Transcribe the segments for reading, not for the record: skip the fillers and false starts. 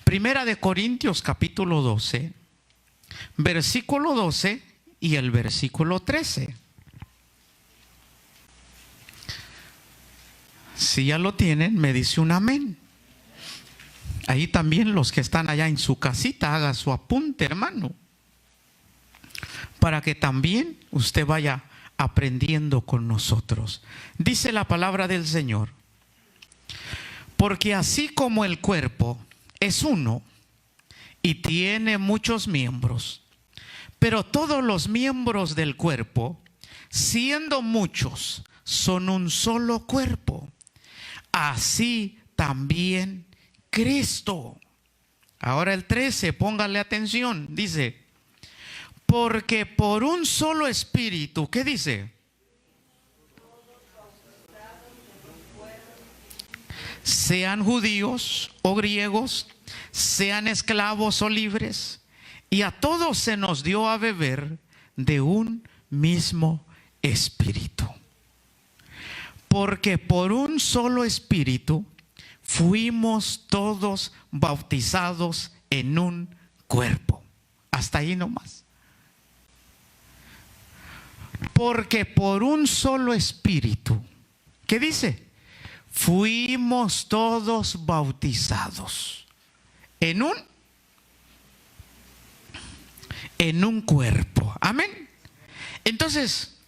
Primera de Corintios capítulo 12, versículo 12 y el versículo 13. Si ya lo tienen, me dice un amén. Ahí también los que están allá en su casita, haga su apunte, hermano, para que también usted vaya aprendiendo con nosotros. Dice la palabra del Señor: porque así como el cuerpo es uno y tiene muchos miembros, pero todos los miembros del cuerpo, siendo muchos, son un solo cuerpo, así también Cristo. Ahora el 13, póngale atención, dice: porque por un solo espíritu, ¿qué dice? Sean judíos o griegos, sean esclavos o libres, y a todos se nos dio a beber de un mismo espíritu. Porque por un solo espíritu fuimos todos bautizados en un cuerpo. Hasta ahí nomás. Porque por un solo espíritu, ¿qué dice? Fuimos todos bautizados en un cuerpo. Amén. Entonces,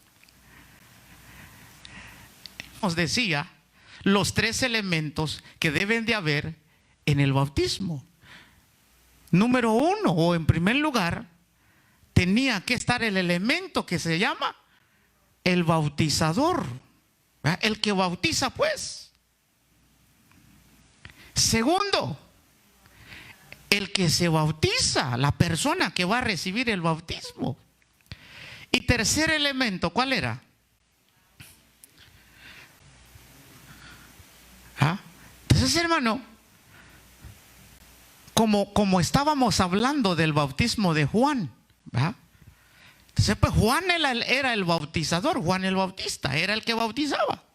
nos decía los tres elementos que deben de haber en el bautismo. Número uno, o en primer lugar, tenía que estar el elemento que se llama el bautizador, ¿verdad? El que bautiza, pues. Segundo, el que se bautiza, la persona que va a recibir el bautismo. Y tercer elemento, ¿cuál era? Entonces, hermano, como estábamos hablando del bautismo de Juan, ¿verdad? Entonces, pues Juan era el bautizador, Juan el Bautista era el que bautizaba.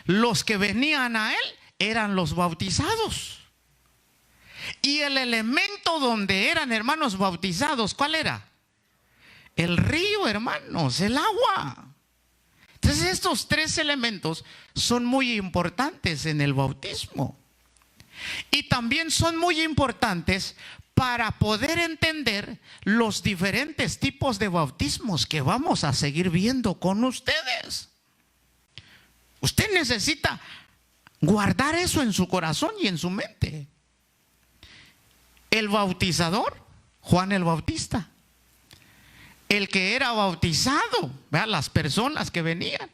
Los que venían a él eran los bautizados. Y el elemento donde eran, hermanos, bautizados, ¿cuál era? El río, hermanos, el agua. Entonces estos tres elementos son muy importantes en el bautismo. Y también son muy importantes para poder entender los diferentes tipos de bautismos que vamos a seguir viendo con ustedes. Usted necesita guardar eso en su corazón y en su mente. El bautizador, Juan el Bautista. El que era bautizado, ¿verdad? Las personas que venían.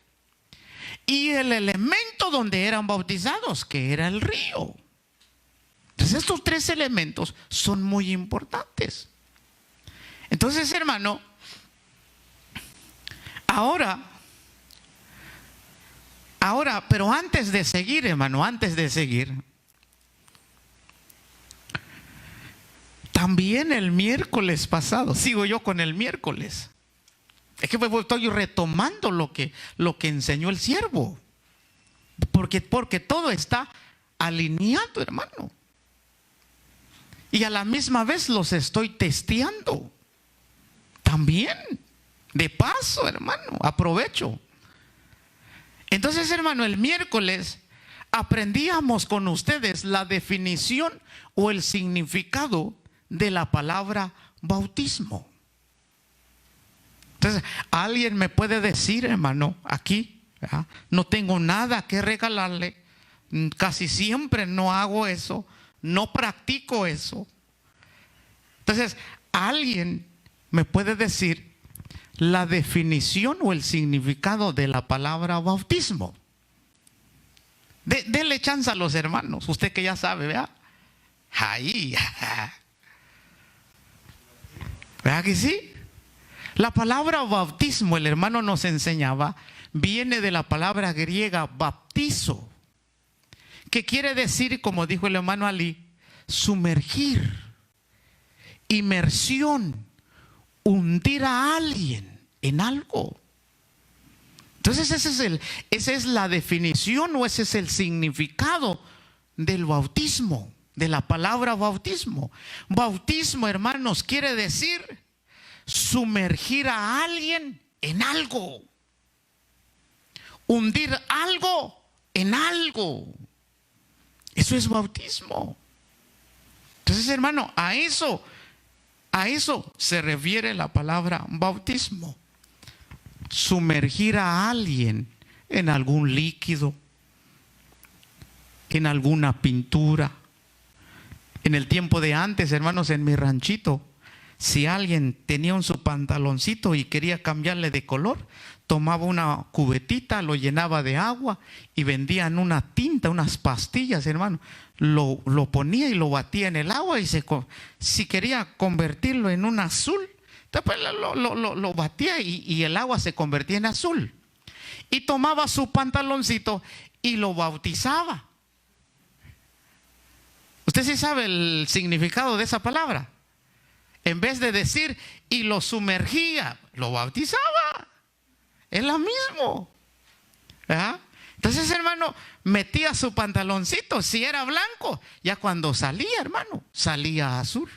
Y el elemento donde eran bautizados, que era el río. Entonces estos tres elementos son muy importantes. Entonces, hermano, ahora, pero antes de seguir, hermano, antes de seguir, también el miércoles pasado, sigo yo con el miércoles. Es que estoy retomando lo que enseñó el siervo. Porque todo está alineado, hermano. Y a la misma vez los estoy testeando. También. De paso, hermano. Aprovecho. Entonces, hermano, el miércoles aprendíamos con ustedes la definición o el significado de la palabra bautismo. Entonces, alguien me puede decir, hermano, aquí, ¿verdad? No tengo nada que regalarle, casi siempre no hago eso, no practico eso. Entonces, alguien me puede decir la definición o el significado de la palabra bautismo. Denle chance a los hermanos, usted que ya sabe, ¿verdad? Ahí, ¿verdad que sí? La palabra bautismo, el hermano nos enseñaba, viene de la palabra griega baptizo, que quiere decir, como dijo el hermano Ali, sumergir, inmersión, hundir a alguien en algo. Entonces esa es la definición o ese es el significado del bautismo. de la palabra bautismo. Bautismo, hermanos, quiere decir sumergir a alguien en algo. Hundir algo en algo. Eso es bautismo. Entonces, hermano, a eso se refiere la palabra bautismo. Sumergir a alguien en algún líquido, en alguna pintura. En el tiempo de antes, hermanos, en mi ranchito, si alguien tenía su pantaloncito y quería cambiarle de color, tomaba una cubetita, lo llenaba de agua y vendían una tinta, unas pastillas, hermano. Lo ponía y lo batía en el agua y si quería convertirlo en un azul, entonces lo batía y el agua se convertía en azul. Y tomaba su pantaloncito y lo bautizaba. ¿Usted sí sabe el significado de esa palabra? En vez de decir y lo sumergía, lo bautizaba. Es lo mismo. ¿Verdad? Entonces, hermano, metía su pantaloncito. Si era blanco, ya cuando salía, hermano, salía azul.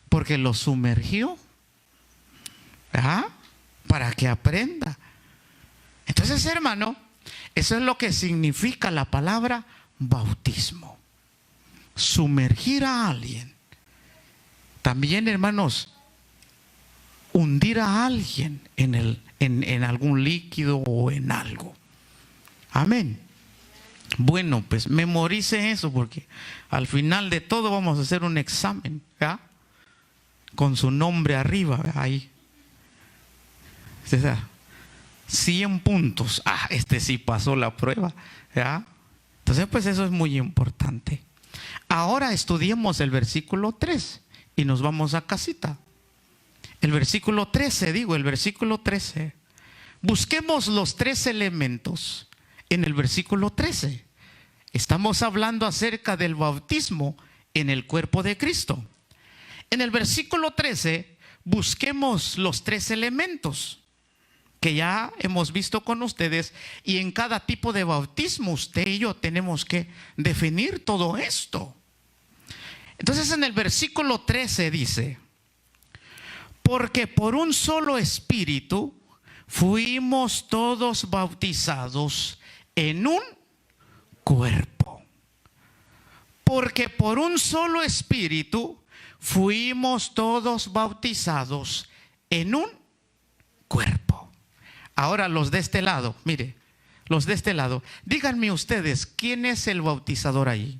Porque lo sumergió. ¿Verdad? Para que aprenda. Entonces, hermano, eso es lo que significa la palabra bautismo. Sumergir a alguien. También, hermanos, hundir a alguien en algún líquido o en algo. Amén. Bueno, pues memorice eso, porque al final de todo vamos a hacer un examen, ¿verdad? Con su nombre arriba, ¿verdad? Ahí. O sea, 100 puntos. Ah, este sí pasó la prueba, ¿verdad? Entonces, pues eso es muy importante. Ahora estudiemos el versículo 3 y nos vamos a casita. El versículo 13, el versículo 13. Busquemos los 3 elementos en el versículo 13. Estamos hablando acerca del bautismo en el cuerpo de Cristo. En el versículo 13, busquemos los 3 elementos que ya hemos visto con ustedes, y en cada tipo de bautismo usted y yo tenemos que definir todo esto. Entonces, en el versículo 13 dice: porque por un solo espíritu fuimos todos bautizados en un cuerpo. Porque por un solo espíritu fuimos todos bautizados en un cuerpo. Ahora los de este lado, mire, los de este lado, díganme ustedes, ¿quién es el bautizador ahí?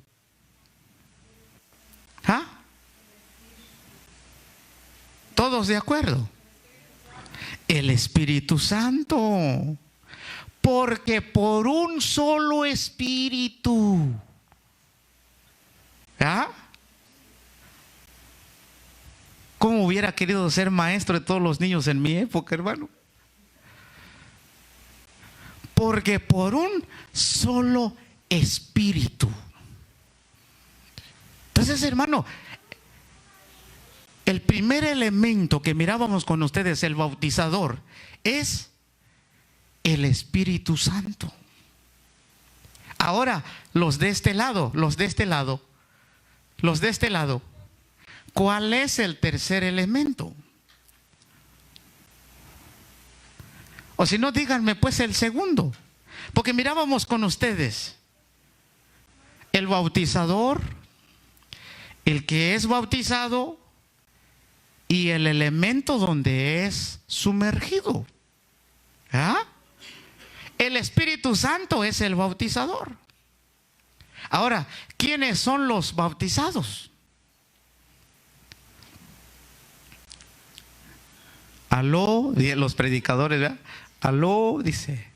¿Ah? ¿Todos de acuerdo? El Espíritu Santo. Porque por un solo espíritu. ¿Ah? ¿Cómo hubiera querido ser maestro de todos los niños en mi época, hermano? Porque por un solo espíritu. Entonces, hermano, el primer elemento que mirábamos con ustedes, el bautizador, es el Espíritu Santo. Ahora, los de este lado, ¿cuál es el tercer elemento? O si no, díganme pues el segundo. Porque mirábamos con ustedes el bautizador, el que es bautizado y el elemento donde es sumergido. ¿Ah? El Espíritu Santo es el bautizador. Ahora, ¿quiénes son los bautizados? Aló, los predicadores, ¿verdad? Aló, dice.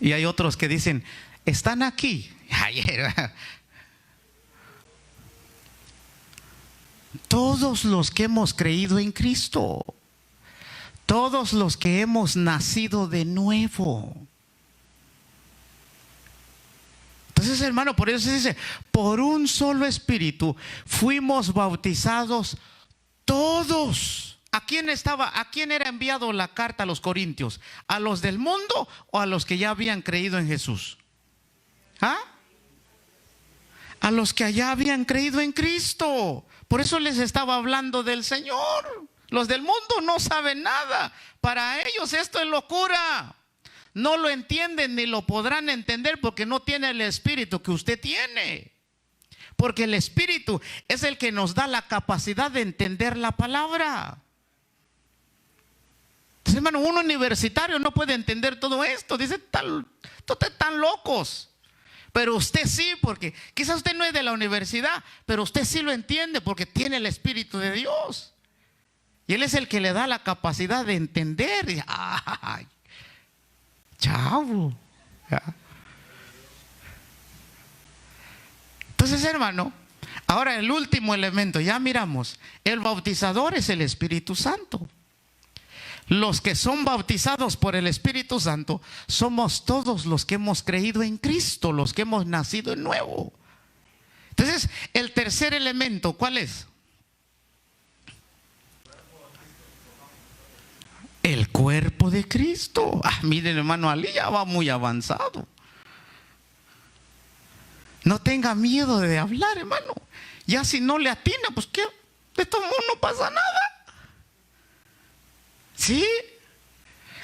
Y hay otros que dicen, están aquí. Todos los que hemos creído en Cristo, todos los que hemos nacido de nuevo. Entonces, hermano, por eso se dice, por un solo espíritu fuimos bautizados todos. ¿A quién era enviado la carta a los corintios? ¿A los del mundo o a los que ya habían creído en Jesús? ¿Ah? a los que allá habían creído en Cristo. Por eso les estaba hablando del Señor. Los del mundo no saben nada. Para ellos esto es locura. No lo entienden ni lo podrán entender porque no tienen el espíritu que usted tiene. Porque el espíritu es el que nos da la capacidad de entender la palabra. Entonces, hermano, un universitario no puede entender todo esto. Dice, ustedes están locos. Pero usted sí, porque quizás usted no es de la universidad, pero usted sí lo entiende porque tiene el Espíritu de Dios. Y Él es el que le da la capacidad de entender. Y, ¡ay! ¡Chavo! ¿Ya? Entonces, hermano, ahora el último elemento, ya miramos, el bautizador es el Espíritu Santo. Los que son bautizados por el Espíritu Santo somos todos los que hemos creído en Cristo, los que hemos nacido de nuevo. Entonces, el tercer elemento, ¿cuál es? El cuerpo de Cristo. Miren, hermano, Ali ya va muy avanzado. No tenga miedo de hablar, hermano. Ya si no le atina, pues ¿qué? De todo mundo no pasa nada. ¿Sí?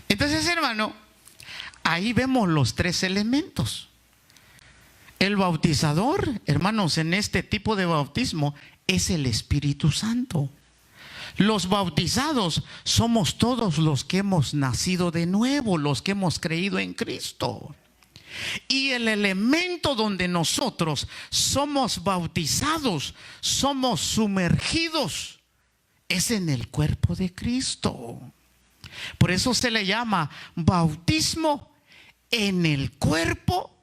Entonces, hermano, ahí vemos los tres elementos. El bautizador, hermanos, en este tipo de bautismo es el Espíritu Santo. Los bautizados somos todos los que hemos nacido de nuevo, los que hemos creído en Cristo. Y el elemento donde nosotros somos bautizados, somos sumergidos, es en el cuerpo de Cristo. Por eso se le llama bautismo en el cuerpo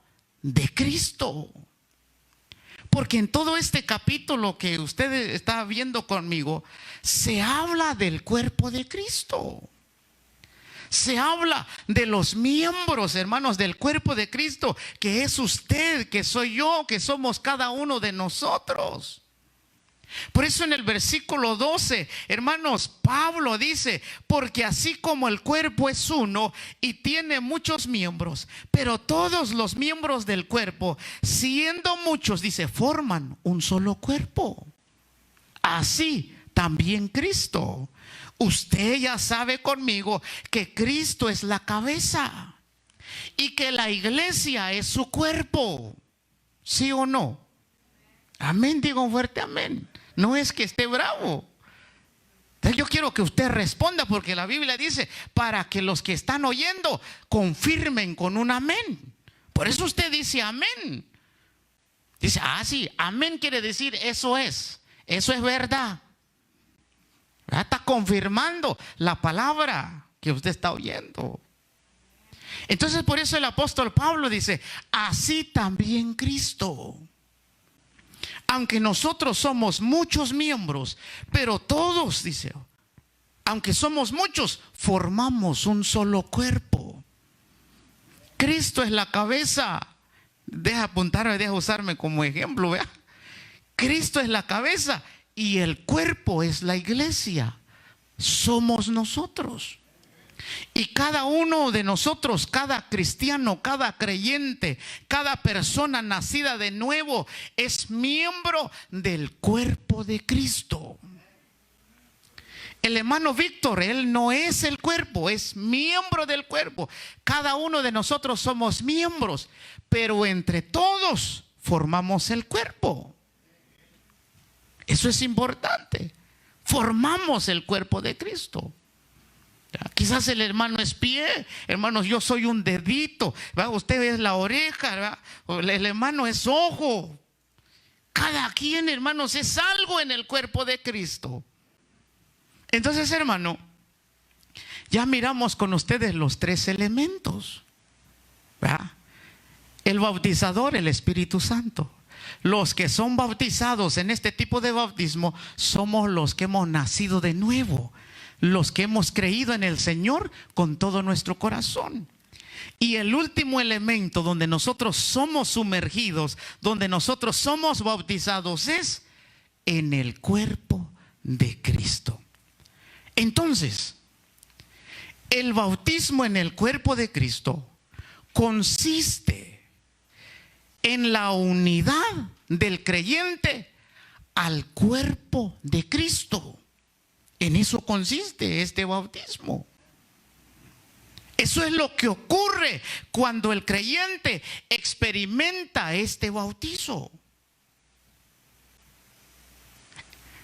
de Cristo. Porque en todo este capítulo que usted está viendo conmigo, se habla del cuerpo de Cristo. Se habla de los miembros, hermanos, del cuerpo de Cristo, que es usted, que soy yo, que somos cada uno de nosotros. Por eso en el versículo 12, hermanos, Pablo dice, porque así como el cuerpo es uno y tiene muchos miembros, pero todos los miembros del cuerpo, siendo muchos, dice, forman un solo cuerpo. Así también Cristo. Usted ya sabe conmigo que Cristo es la cabeza y que la iglesia es su cuerpo. ¿Sí o no? Amén, digo fuerte amén. No es que esté bravo. Entonces yo quiero que usted responda porque la Biblia dice para que los que están oyendo confirmen con un amén. Por eso usted dice amén. Dice, sí, amén quiere decir eso es verdad. Está confirmando la palabra que usted está oyendo. Entonces por eso el apóstol Pablo dice, así también Cristo. Aunque nosotros somos muchos miembros, pero todos, dice, aunque somos muchos, formamos un solo cuerpo. Cristo es la cabeza. Deja apuntarme, deja usarme como ejemplo, ¿vea? Cristo es la cabeza y el cuerpo es la iglesia. Somos nosotros. Y cada uno de nosotros, cada cristiano, cada creyente, cada persona nacida de nuevo es miembro del cuerpo de Cristo. El hermano Víctor, él no es el cuerpo, es miembro del cuerpo. Cada uno de nosotros somos miembros, pero entre todos formamos el cuerpo. Eso es importante. Formamos el cuerpo de Cristo. Quizás el hermano es pie, hermanos, yo soy un dedito, ¿verdad? Usted es la oreja, ¿verdad? El hermano es ojo. Cada quien, hermanos, es algo en el cuerpo de Cristo. Entonces, hermano, ya miramos con ustedes los tres elementos, ¿verdad? El bautizador, el Espíritu Santo. Los que son bautizados en este tipo de bautismo somos los que hemos nacido de nuevo, los que hemos creído en el Señor con todo nuestro corazón. Y el último elemento donde nosotros somos sumergidos, donde nosotros somos bautizados, es en el cuerpo de Cristo. Entonces, el bautismo en el cuerpo de Cristo consiste en la unidad del creyente al cuerpo de Cristo. En eso consiste este bautismo. Eso es lo que ocurre cuando el creyente experimenta este bautizo.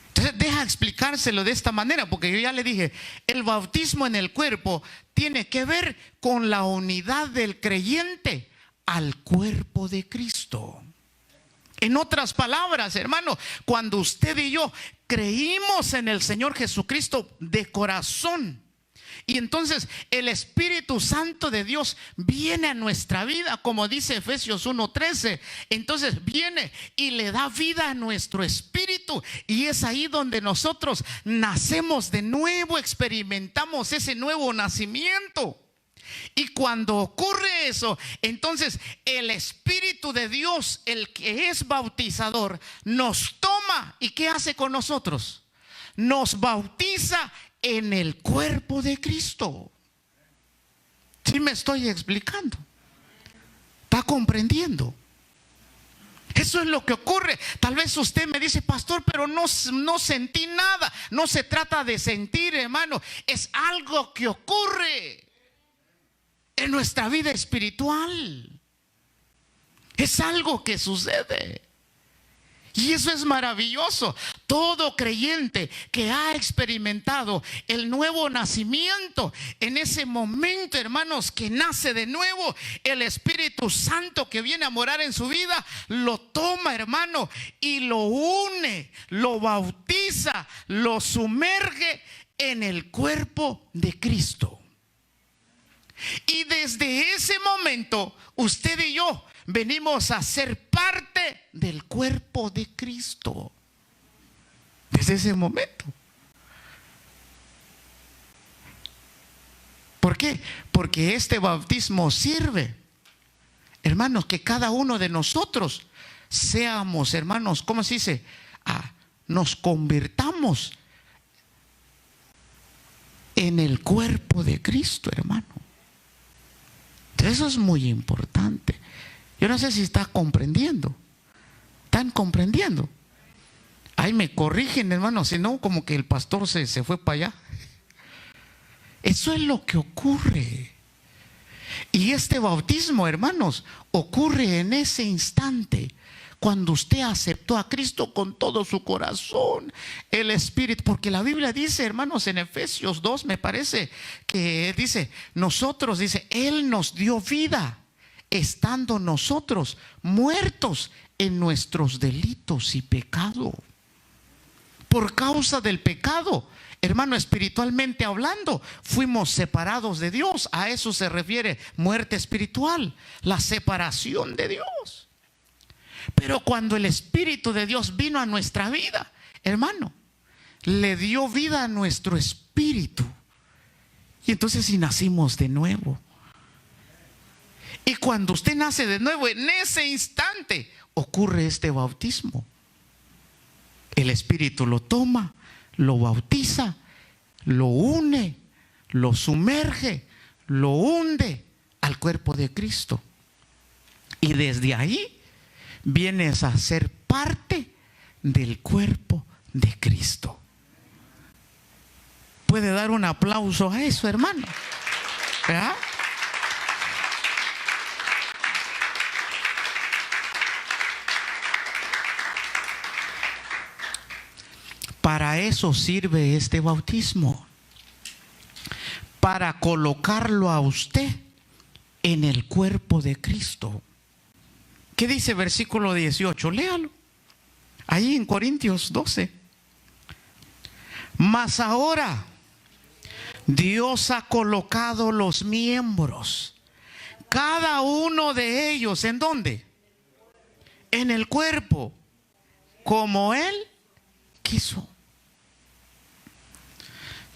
Entonces deja explicárselo de esta manera, porque yo ya le dije, el bautismo en el cuerpo tiene que ver con la unidad del creyente al cuerpo de Cristo. En otras palabras, hermano, cuando usted y yo creímos en el Señor Jesucristo de corazón, y entonces el Espíritu Santo de Dios viene a nuestra vida, como dice Efesios 1:13. Entonces viene y le da vida a nuestro espíritu, y es ahí donde nosotros nacemos de nuevo, experimentamos ese nuevo nacimiento. Y cuando ocurre eso, entonces el Espíritu de Dios, el que es bautizador, nos toma. ¿Y qué hace con nosotros? Nos bautiza en el cuerpo de Cristo. ¿Sí me estoy explicando? ¿Está comprendiendo? Eso es lo que ocurre. Tal vez usted me dice, pastor, pero no sentí nada. No se trata de sentir, hermano. Es algo que ocurre en nuestra vida espiritual. Es algo que sucede. Y eso es maravilloso. Todo creyente que ha experimentado el nuevo nacimiento, en ese momento, hermanos, que nace de nuevo, el Espíritu Santo que viene a morar en su vida, lo toma, hermano, y lo une, lo bautiza, lo sumerge en el cuerpo de Cristo. Y desde ese momento, usted y yo venimos a ser parte del cuerpo de Cristo. Desde ese momento. ¿Por qué? Porque este bautismo sirve, hermanos, que cada uno de nosotros seamos, hermanos, ¿cómo se dice? Nos convirtamos en el cuerpo de Cristo, hermano. Eso es muy importante. Yo no sé si está comprendiendo. ¿Están comprendiendo? Ahí me corrigen, hermano, si no, como que el pastor se fue para allá. Eso es lo que ocurre. Y este bautismo, hermanos, ocurre en ese instante, cuando usted aceptó a Cristo con todo su corazón, el Espíritu. Porque la Biblia dice, hermanos, en Efesios 2, me parece que dice, nosotros, dice, Él nos dio vida, estando nosotros muertos en nuestros delitos y pecado. Por causa del pecado, hermano, espiritualmente hablando, fuimos separados de Dios. A eso se refiere muerte espiritual, la separación de Dios. Pero cuando el Espíritu de Dios vino a nuestra vida, hermano, le dio vida a nuestro espíritu. Y entonces sí nacimos de nuevo. Y cuando usted nace de nuevo, en ese instante ocurre este bautismo. El Espíritu lo toma, lo bautiza, lo une, lo sumerge, lo hunde al cuerpo de Cristo. Y desde ahí vienes a ser parte del cuerpo de Cristo. ¿Puede dar un aplauso a eso, hermano? ¿Verdad? Para eso sirve este bautismo, para colocarlo a usted en el cuerpo de Cristo. ¿Qué dice versículo 18? Léalo. Ahí en Corintios 12. Mas ahora Dios ha colocado los miembros, cada uno de ellos, ¿en dónde? En el cuerpo, como Él quiso.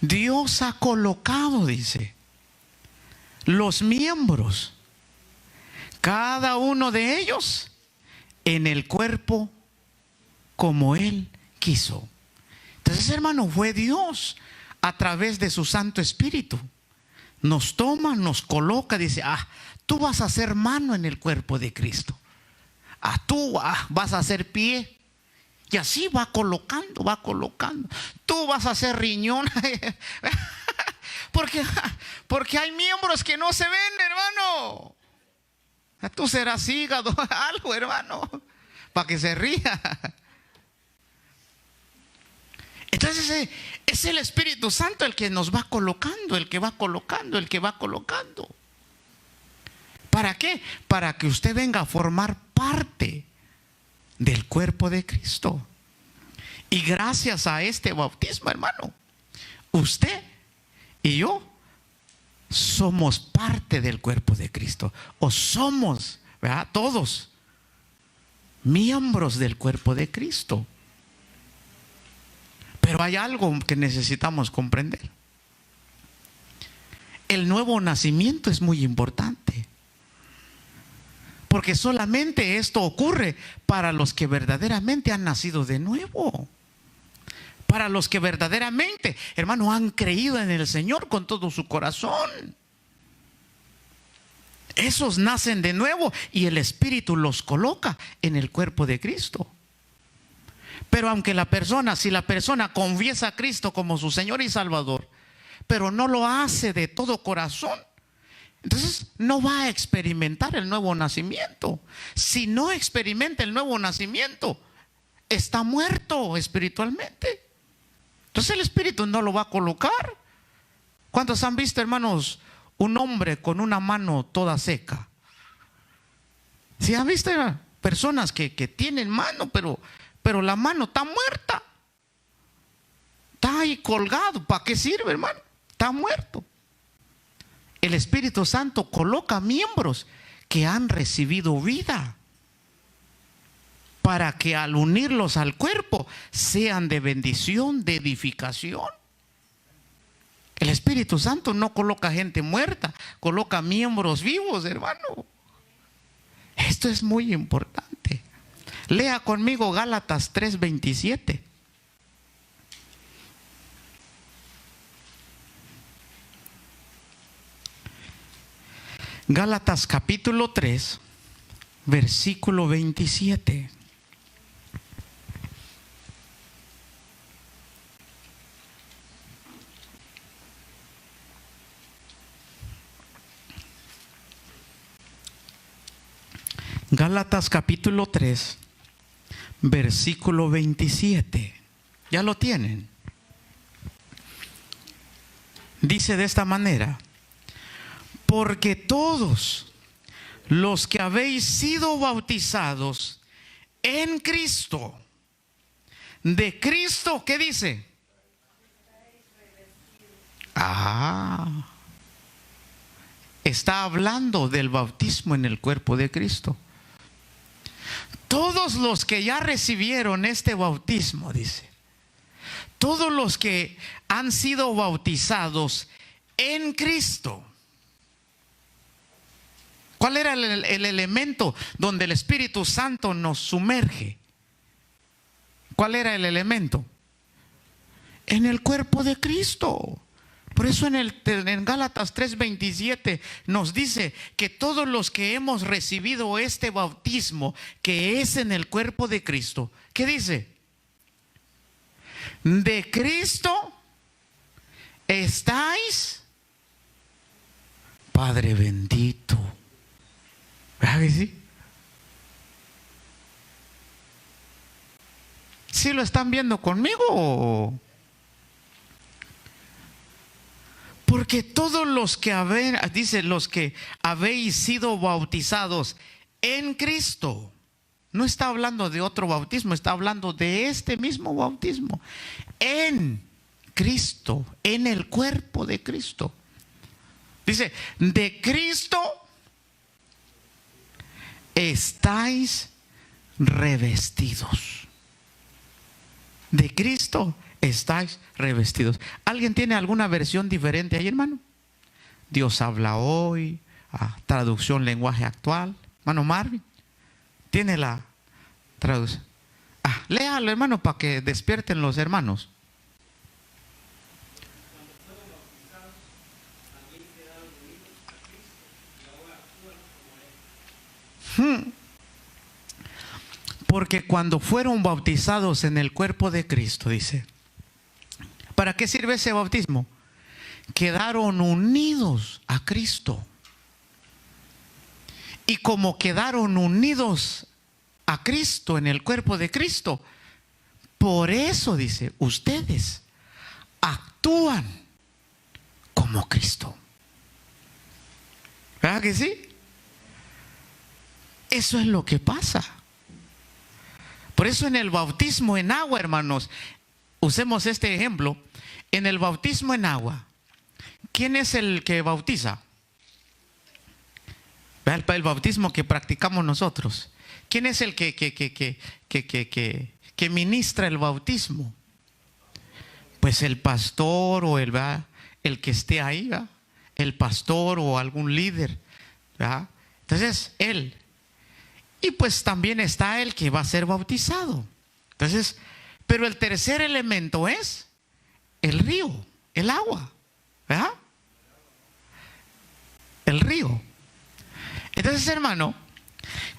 Dios ha colocado, dice, los miembros, cada uno de ellos, en el cuerpo como Él quiso. Entonces, hermano, fue Dios a través de su Santo Espíritu. Nos toma, nos coloca, dice, tú vas a ser mano en el cuerpo de Cristo. tú vas a hacer pie. Y así va colocando, va colocando. Tú vas a hacer riñón. Porque hay miembros que no se ven, hermano. Tú serás hígado, algo, hermano, para que se ría. Entonces es el Espíritu Santo el que nos va colocando, el que va colocando, el que va colocando. ¿Para qué? Para que usted venga a formar parte del cuerpo de Cristo. Y gracias a este bautismo, hermano, usted y yo somos parte del cuerpo de Cristo. O somos, ¿verdad?, todos miembros del cuerpo de Cristo. Pero hay algo que necesitamos comprender. El nuevo nacimiento es muy importante. Porque solamente esto ocurre para los que verdaderamente han nacido de nuevo. Para los que verdaderamente, hermano, han creído en el Señor con todo su corazón. Esos nacen de nuevo y el Espíritu los coloca en el cuerpo de Cristo. Pero aunque si la persona confiesa a Cristo como su Señor y Salvador, pero no lo hace de todo corazón, entonces no va a experimentar el nuevo nacimiento. Si no experimenta el nuevo nacimiento, está muerto espiritualmente. Entonces el Espíritu no lo va a colocar. ¿Cuántos han visto, hermanos, un hombre con una mano toda seca? ¿Sí han visto personas que tienen mano, pero la mano está muerta? Está ahí colgado. ¿Para qué sirve, hermano? Está muerto. El Espíritu Santo coloca miembros que han recibido vida, para que al unirlos al cuerpo sean de bendición, de edificación. El Espíritu Santo no coloca gente muerta, coloca miembros vivos, hermano. Esto es muy importante. Lea conmigo Gálatas 3:27. Gálatas capítulo 3, versículo 27. Gálatas capítulo 3, versículo 27. ¿Ya lo tienen? Dice de esta manera: porque todos los que habéis sido bautizados en Cristo, de Cristo, ¿qué dice? Está hablando del bautismo en el cuerpo de Cristo. Todos los que ya recibieron este bautismo, dice, todos los que han sido bautizados en Cristo. ¿Cuál era el elemento donde el Espíritu Santo nos sumerge? ¿Cuál era el elemento? En el cuerpo de Cristo. Por eso en Gálatas 3:27 nos dice que todos los que hemos recibido este bautismo, que es en el cuerpo de Cristo, ¿qué dice? De Cristo estáis, Padre bendito. ¿Verdad que sí? ¿Sí lo están viendo conmigo? Porque todos los que dice, los que habéis sido bautizados en Cristo. No está hablando de otro bautismo, está hablando de este mismo bautismo. En Cristo, en el cuerpo de Cristo. Dice, de Cristo estáis revestidos. De Cristo estáis revestidos. ¿Alguien tiene alguna versión diferente ahí, hermano? Dios habla hoy, traducción lenguaje actual. Hermano Marvin, ¿tiene la traducción? Léalo, hermano, para que despierten los hermanos. Porque cuando fueron bautizados en el cuerpo de Cristo, dice, ¿para qué sirve ese bautismo? Quedaron unidos a Cristo. Y como quedaron unidos a Cristo en el cuerpo de Cristo, por eso dice, ustedes actúan como Cristo. ¿Verdad que sí? Eso es lo que pasa. Por eso en el bautismo en agua, hermanos, usemos este ejemplo. En el bautismo en agua, ¿quién es el que bautiza? El bautismo que practicamos nosotros. ¿Quién es el que ministra el bautismo? Pues el pastor o el que esté ahí, ¿verdad? El pastor o algún líder, ¿verdad? Entonces, él. Y pues también está el que va a ser bautizado. Entonces, pero el tercer elemento es el río, el agua, ¿verdad? El río. Entonces, hermano,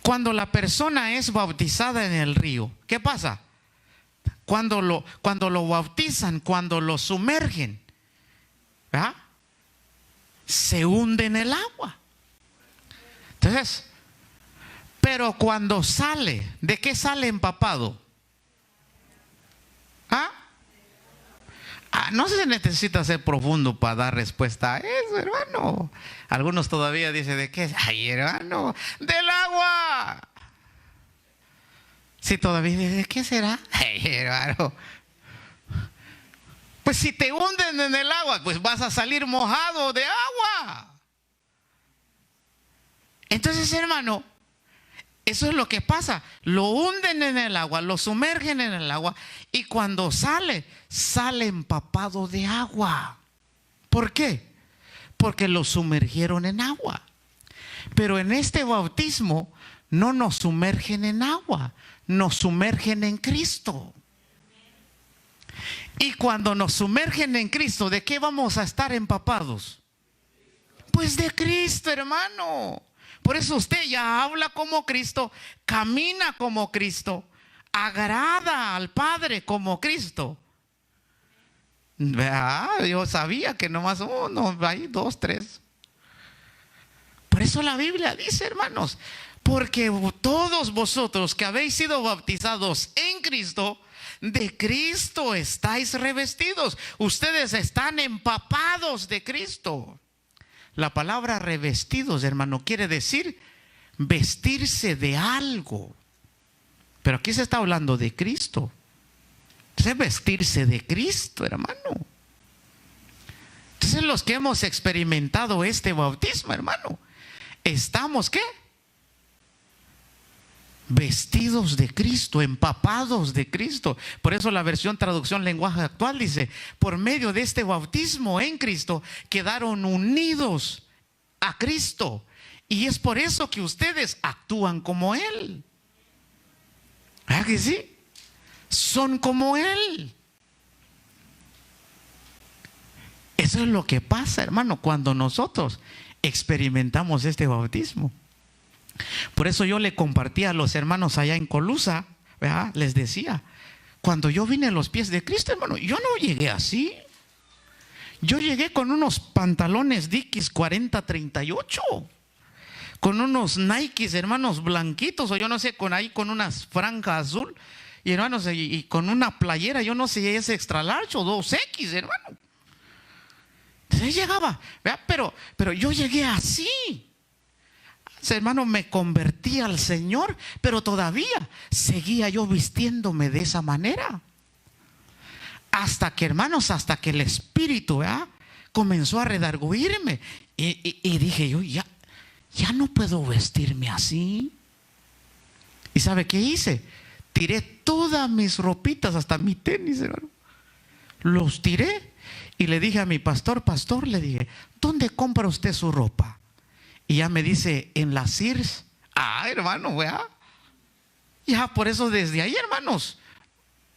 cuando la persona es bautizada en el río, ¿qué pasa? Cuando lo bautizan, cuando lo sumergen, ¿verdad? Se hunde en el agua. Entonces, pero cuando sale, ¿de qué sale empapado? No se necesita ser profundo para dar respuesta a eso, hermano. Algunos todavía dicen, ¿de qué? Ay, hermano, del agua. Si todavía dicen, ¿de qué será? Ay, hermano. Pues si te hunden en el agua, pues vas a salir mojado de agua. Entonces, hermano, eso es lo que pasa. Lo hunden en el agua, lo sumergen en el agua y cuando sale empapado de agua. ¿Por qué? Porque lo sumergieron en agua. Pero en este bautismo no nos sumergen en agua, nos sumergen en Cristo. Y cuando nos sumergen en Cristo, ¿de qué vamos a estar empapados? Pues de Cristo, hermano. Por eso usted ya habla como Cristo, camina como Cristo, agrada al Padre como Cristo. Yo sabía que nomás uno, hay dos, tres. Por eso la Biblia dice, hermanos, porque todos vosotros que habéis sido bautizados en Cristo, de Cristo estáis revestidos. Ustedes están empapados de Cristo. La palabra revestidos, hermano, quiere decir vestirse de algo. Pero aquí se está hablando de Cristo. Entonces, vestirse de Cristo, hermano. Entonces, los que hemos experimentado este bautismo, hermano, estamos, ¿qué? Vestidos de Cristo, empapados de Cristo. Por eso la versión traducción lenguaje actual dice, por medio de este bautismo en Cristo quedaron unidos a Cristo. Y es por eso que ustedes actúan como Él. ¿Verdad que sí? Son como Él. Eso es lo que pasa, hermano, cuando nosotros experimentamos este bautismo. Por eso yo le compartí a los hermanos allá en Colusa, ¿verdad? Les decía, cuando yo vine a los pies de Cristo, hermano, yo no llegué así. Yo llegué con unos pantalones Dickies 40-38, con unos Nikes, hermanos, blanquitos, o yo no sé, con unas franjas azul, y hermanos, y con una playera, yo no sé, es extra large o 2X, hermano. Entonces llegaba, ¿verdad? Pero yo llegué así. Hermano, me convertí al Señor, pero todavía seguía yo vistiéndome de esa manera. Hasta que, hermanos, hasta que el Espíritu, ¿verdad?, comenzó a redarguirme. Y dije yo, ya no puedo vestirme así. ¿Y sabe qué hice? Tiré todas mis ropitas, hasta mi tenis, hermano. Los tiré y le dije a mi pastor, le dije, ¿dónde compra usted su ropa? Y ya me dice, en la Sears. Hermano, ¿verdad? Ya, por eso desde ahí, hermanos,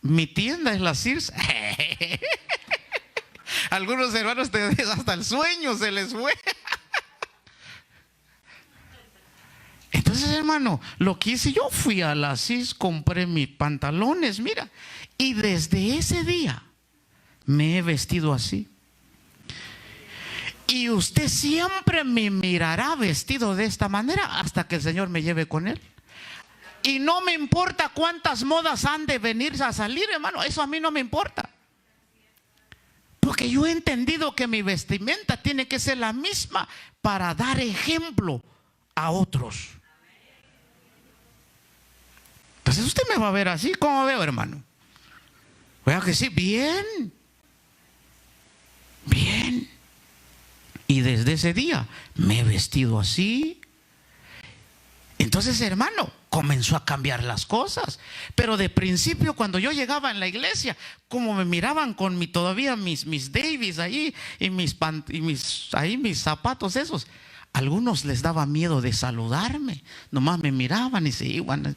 mi tienda es la Sears. Algunos hermanos hasta el sueño se les fue. Entonces, hermano, lo que hice, yo fui a la CIS, compré mis pantalones, mira, y desde ese día me he vestido así. Y usted siempre me mirará vestido de esta manera hasta que el Señor me lleve con Él. Y no me importa cuántas modas han de venir a salir, hermano, eso a mí no me importa. Porque yo he entendido que mi vestimenta tiene que ser la misma para dar ejemplo a otros. Entonces usted me va a ver así, ¿cómo veo, hermano? ¿Vea que sí? Bien. Bien. Y desde ese día me he vestido así. Entonces, hermano, comenzó a cambiar las cosas. Pero de principio, cuando yo llegaba en la iglesia, como me miraban con todavía mis Davies ahí y mis zapatos esos, algunos les daba miedo de saludarme. Nomás me miraban y se iban.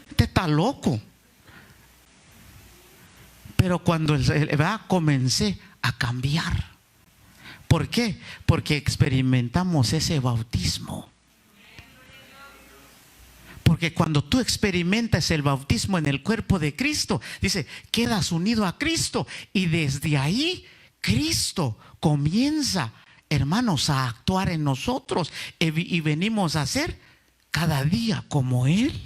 Este está loco. Pero cuando comencé a cambiar. ¿Por qué? Porque experimentamos ese bautismo. Porque cuando tú experimentas el bautismo en el cuerpo de Cristo, dice, quedas unido a Cristo. Y desde ahí, Cristo comienza, hermanos, a actuar en nosotros. Y venimos a ser cada día como Él.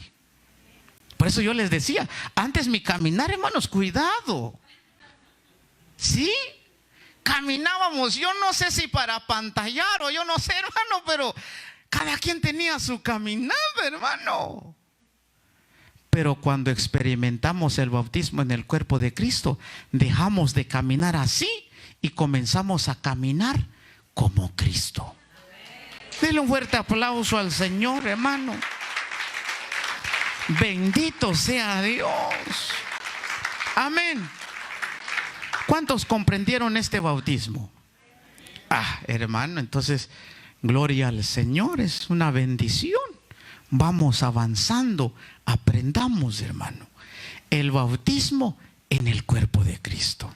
Por eso yo les decía, antes mi caminar, hermanos, cuidado. ¿Sí? Caminábamos, yo no sé si para pantallar o yo no sé, hermano, pero cada quien tenía su caminar, hermano. Pero cuando experimentamos el bautismo en el cuerpo de Cristo, dejamos de caminar así y comenzamos a caminar como Cristo. Denle un fuerte aplauso al Señor, hermano. Bendito sea Dios. Amén. ¿Cuántos comprendieron este bautismo? Hermano, entonces, gloria al Señor, es una bendición. Vamos avanzando, aprendamos, hermano, el bautismo en el cuerpo de Cristo.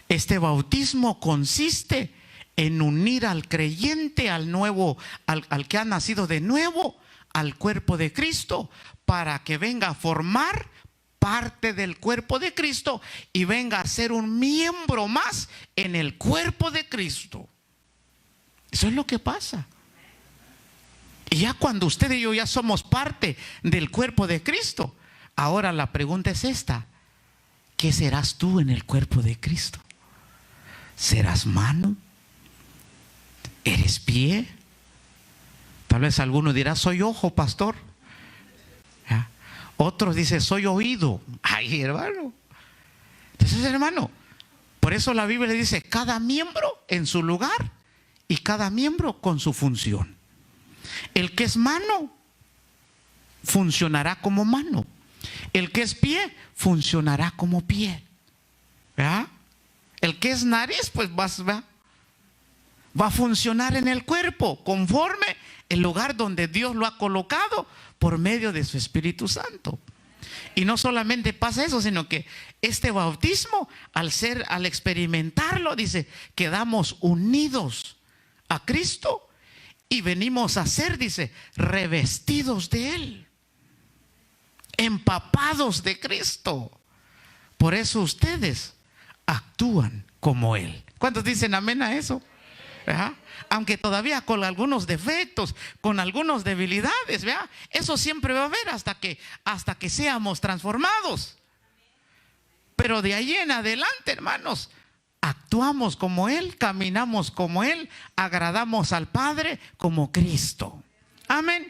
Este bautismo consiste en unir al creyente, al nuevo, al que ha nacido de nuevo, al cuerpo de Cristo, para que venga a formar parte del cuerpo de Cristo y venga a ser un miembro más en el cuerpo de Cristo. Eso es lo que pasa. Y ya cuando usted y yo ya somos parte del cuerpo de Cristo, ahora la pregunta es esta: ¿qué serás tú en el cuerpo de Cristo? ¿Serás mano? ¿Eres pie? Tal vez alguno dirá, soy ojo, pastor. ¿Ya? Otros dicen, soy oído. Ay, hermano. Entonces, hermano, por eso la Biblia dice, cada miembro en su lugar y cada miembro con su función. El que es mano funcionará como mano. El que es pie funcionará como pie. ¿Verdad? El que es nariz, pues va a funcionar en el cuerpo conforme el lugar donde Dios lo ha colocado por medio de su Espíritu Santo. Y no solamente pasa eso, sino que este bautismo, al experimentarlo, dice, quedamos unidos a Cristo y venimos a ser, dice, revestidos de Él, empapados de Cristo. Por eso ustedes actúan como Él. ¿Cuántos dicen amén a eso? ¿Verdad? Aunque todavía con algunos defectos, con algunas debilidades, ¿verdad? Eso siempre va a haber hasta que seamos transformados. Pero de ahí en adelante, hermanos, actuamos como Él, caminamos como Él, agradamos al Padre como Cristo. Amén.